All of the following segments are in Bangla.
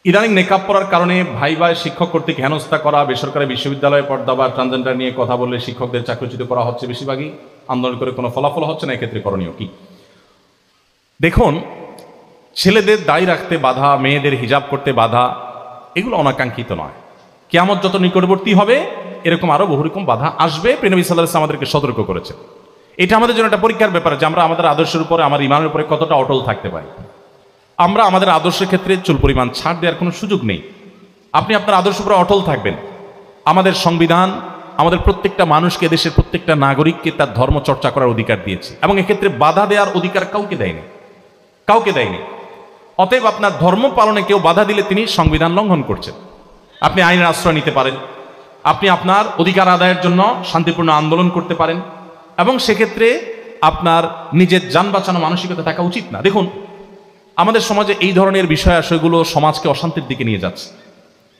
ইদানিং নেকাব পড়ার কারণে ভাই ভাই শিক্ষক কর্তৃক হেনস্থা করা, বেসরকারি বিশ্ববিদ্যালয়ে পর্দা বা ট্রান্সজেন্ডার নিয়ে কথা বললে শিক্ষকদের চাকরিচ্যুত করা হচ্ছে, বেশিরভাগই আন্দোলন করে কোনো ফলাফল হচ্ছে না। এক্ষেত্রে করণীয় কি? দেখুন, ছেলেদের দাড়ি রাখতে বাধা, মেয়েদের হিজাব করতে বাধা, এগুলো অনাকাঙ্ক্ষিত নয়। কিয়ামত যত নিকটবর্তী হবে এরকম আরো বহু রকম বাধা আসবে। নবী সাল্লাল্লাহু আলাইহি ওয়াসাল্লাম আমাদেরকে সতর্ক করেছে। এটা আমাদের জন্য একটা পরীক্ষার ব্যাপার যে আমরা আমাদের আদর্শের উপরে, আমার ইমানের উপরে কতটা অটল থাকতে পারি। আমরা আমাদের আদর্শের ক্ষেত্রে চুল পরিমাণ ছাড় দেওয়ার কোনো সুযোগ নেই। আপনি আপনার আদর্শের উপরে অটল থাকবেন। আমাদের সংবিধান আমাদের প্রত্যেকটা মানুষকে, দেশের প্রত্যেকটা নাগরিককে তার ধর্ম চর্চা করার অধিকার দিয়েছে এবং এক্ষেত্রে বাধা দেওয়ার অধিকার কাউকে দেয়নি, কাউকে দেয়নি। অতএব আপনার ধর্ম পালনে কেউ বাধা দিলে তিনি সংবিধান লঙ্ঘন করছেন। আপনি আইনের আশ্রয় নিতে পারেন, আপনি আপনার অধিকার আদায়ের জন্য শান্তিপূর্ণ আন্দোলন করতে পারেন এবং সেক্ষেত্রে আপনার নিজের যান বাঁচানো মানসিকতা থাকা উচিত না। দেখুন, আমাদের সমাজে এই ধরনের বিষয় আশয়গুলো সমাজকে অশান্তির দিকে নিয়ে যাচ্ছে।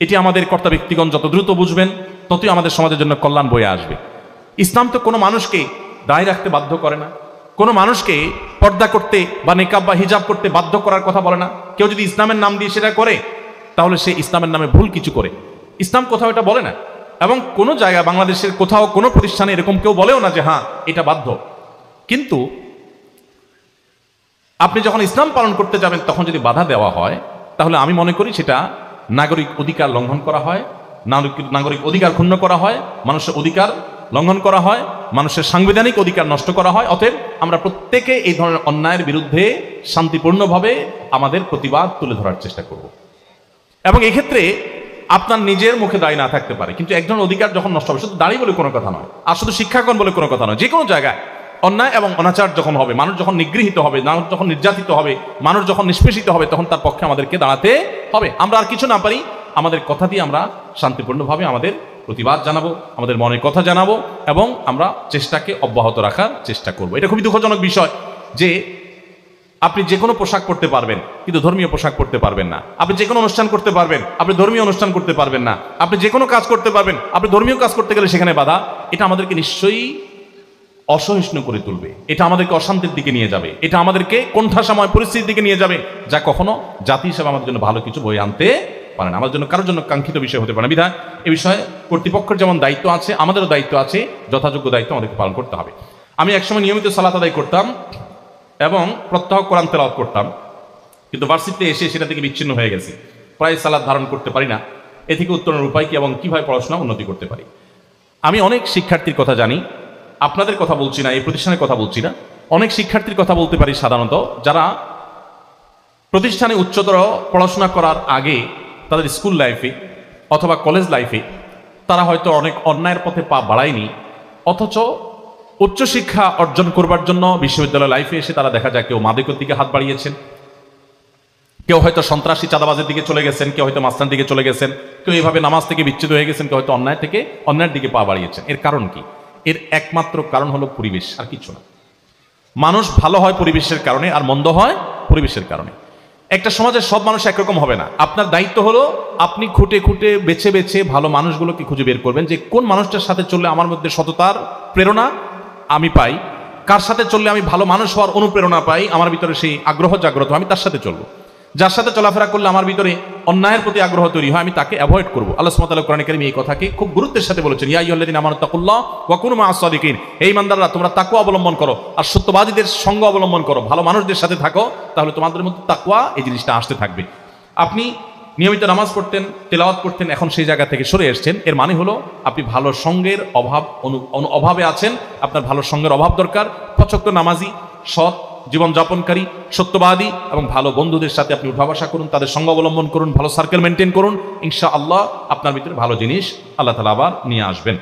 এটি আমাদের কর্তা ব্যক্তিগণ যত দ্রুত বুঝবেন ততই আমাদের সমাজের জন্য কল্যাণ বয়ে আসবে। ইসলাম তো কোনো মানুষকে দায় রাখতে বাধ্য করে না, কোনো মানুষকে পর্দা করতে বা নেকাব বা হিজাব করতে বাধ্য করার কথা বলে না। কেউ যদি ইসলামের নাম দিয়ে সেটা করে তাহলে সে ইসলামের নামে ভুল কিছু করে। ইসলাম কোথাও এটা বলে না এবং কোনো জায়গায় বাংলাদেশের কোথাও কোনো প্রতিষ্ঠানে এরকম কেউ বলেও না যে হ্যাঁ এটা বাধ্য। কিন্তু আপনি যখন ইসলাম পালন করতে যাবেন তখন যদি বাধা দেওয়া হয় তাহলে আমি মনে করি সেটা নাগরিক অধিকার লঙ্ঘন করা হয়, নাগরিক অধিকার ক্ষুণ্ণ করা হয়, মানুষের অধিকার লঙ্ঘন করা হয়, মানুষের সাংবিধানিক অধিকার নষ্ট করা হয়। অতএব আমরা প্রত্যেকে এই ধরনের অন্যায়ের বিরুদ্ধে শান্তিপূর্ণভাবে আমাদের প্রতিবাদ তুলে ধরার চেষ্টা করব এবং এক্ষেত্রে আপনার নিজের মুখে দাড়ি না থাকতে পারে, কিন্তু একজন অধিকার যখন নষ্ট হবে, শুধু দাড়ি বলে কোনো কথা নয় আর শুধু শিক্ষাগণ বলে কোনো কথা নয়, যে কোনো জায়গায় অন্যায় এবং অনাচার যখন হবে, মানুষ যখন নিগৃহীত হবে, মানুষ যখন নির্যাতিত হবে, মানুষ যখন নিষ্পেষিত হবে, তখন তার পক্ষে আমাদেরকে দাঁড়াতে হবে। আমরা আর কিছু না পারি, আমাদের কথা দিয়ে আমরা শান্তিপূর্ণভাবে আমাদের প্রতিবাদ জানাবো, আমাদের মনের কথা জানাবো এবং আমরা চেষ্টাকে অব্যাহত রাখার চেষ্টা করব। এটা খুবই দুঃখজনক বিষয় যে আপনি যে কোনো পোশাক পরতে পারবেন কিন্তু ধর্মীয় পোশাক পরতে পারবেন না, আপনি যে কোনো অনুষ্ঠান করতে পারবেন, আপনি ধর্মীয় অনুষ্ঠান করতে পারবেন না, আপনি যে কোনো কাজ করতে পারবেন, আপনি ধর্মীয় কাজ করতে গেলে সেখানে বাধা। এটা আমাদেরকে নিশ্চয়ই অসহিষ্ণু করে তুলবে, এটা আমাদেরকে অশান্তির দিকে নিয়ে যাবে, এটা আমাদেরকে কোণঠাসাময় পরিস্থিতির দিকে নিয়ে যাবে, যা কখনো জাতি হিসেবে আমাদের জন্য ভালো কিছু বয়ে আনতে পারে না, আমাদের জন্য কারোর জন্য কাঙ্ক্ষিত বিষয় হতে পারে না। বিধায় এ বিষয়ে কর্তৃপক্ষের যেমন দায়িত্ব আছে, আমাদেরও দায়িত্ব আছে, যথাযোগ্য দায়িত্ব আমাদেরকে পালন করতে হবে। আমি একসময় নিয়মিত সালাত আদায় করতাম এবং প্রত্যহ কোরআন তেলাওয়াত করতাম, কিন্তু ভার্সিটিতে এসে সেটা থেকে বিচ্ছিন্ন হয়ে গেছি, প্রায় সালাত ধারণ করতে পারি না। এ থেকে উত্তরণের উপায় কি এবং কীভাবে পড়াশোনা উন্নতি করতে পারি? আমি অনেক শিক্ষার্থীর কথা জানি, আপনাদের কথা বলছি না, এই প্রতিষ্ঠানের কথা বলছি না, অনেক শিক্ষার্থীর কথা বলতে পারি সাধারণত, যারা প্রতিষ্ঠানে উচ্চতর পড়াশোনা করার আগে তাদের স্কুল লাইফে অথবা কলেজ লাইফে তারা হয়তো অনেক অন্যায়ের পথে পা বাড়ায়নি, অথচ উচ্চশিক্ষা অর্জন করবার জন্য বিশ্ববিদ্যালয় লাইফে এসে তারা দেখা যায় কেউ মাদকের দিকে হাত বাড়িয়েছেন, কেউ হয়তো সন্ত্রাসী চাঁদাবাজের দিকে চলে গেছেন, কেউ হয়তো মাস্তান দিকে চলে গেছেন, কেউ এইভাবে নামাজ থেকে বিচ্ছিন্ন হয়ে গেছেন, কেউ হয়তো অন্যায় থেকে অন্যায়ের দিকে পা বাড়িয়েছেন। এর কারণ কি? এর একমাত্র কারণ হলো পরিবেশ, আর কিছু না। মানুষ ভালো হয় পরিবেশের কারণে আর মন্দ হয় পরিবেশের কারণে। একটা সমাজের সব মানুষ একরকম হবে না। আপনার দায়িত্ব হলো আপনি খুঁটে খুঁটে বেছে বেছে ভালো মানুষগুলোকে খুঁজে বের করবেন, যে কোন মানুষটার সাথে চললে আমার মধ্যে সততার প্রেরণা আমি পাই, কার সাথে চললে আমি ভালো মানুষ হওয়ার অনুপ্রেরণা পাই, আমার ভিতরে সেই আগ্রহ জাগ্রত, আমি তার সাথে চলবো। যার সাথে চলাফেরা করলে আমার ভিতরে অন্যায়ের প্রতি আগ্রহ তৈরি হয়, আমি তাকে অ্যাভয়েড করবো। আল্লাহ সুবহানাহু ওয়া তাআলা কোরআনে কারীমে এই কথাকে খুব গুরুত্বের সাথে বলেছেন, ইয়া আইয়ুহাল্লাযীনা আমানু তাকুল্লাহ ওয়া কুনু মা'আস সাদিকিন, এই ইমানদাররা তোমরা তাকওয়া অবলম্বন করো আর সত্যবাদীদের সঙ্গ অবলম্বন করো, ভালো মানুষদের সাথে থাকো, তাহলে তোমাদের মধ্যে তাকওয়া এই জিনিসটা আসতে থাকবে। আপনি নিয়মিত নামাজ পড়তেন, তেলাওয়াত করতেন, এখন সেই জায়গা থেকে সরে এসেছেন, এর মানে হলো আপনি ভালো সঙ্গের অভাবে আছেন, আপনার ভালো সঙ্গের অভাব দরকার। ৫ ওয়াক্ত নামাজি, সৎ জীবনযাপনকারী, সত্যবাদী এবং ভালো বন্ধুদের সাথে আপনি উঠা বসা করুন, তাদের সঙ্গ অবলম্বন করুন, ভালো সার্কেল মেনটেন করুন, ইনশাআল্লাহ আপনার ভিতরে ভালো জিনিস আল্লাহ তাআলা আবার নিয়ে আসবেন।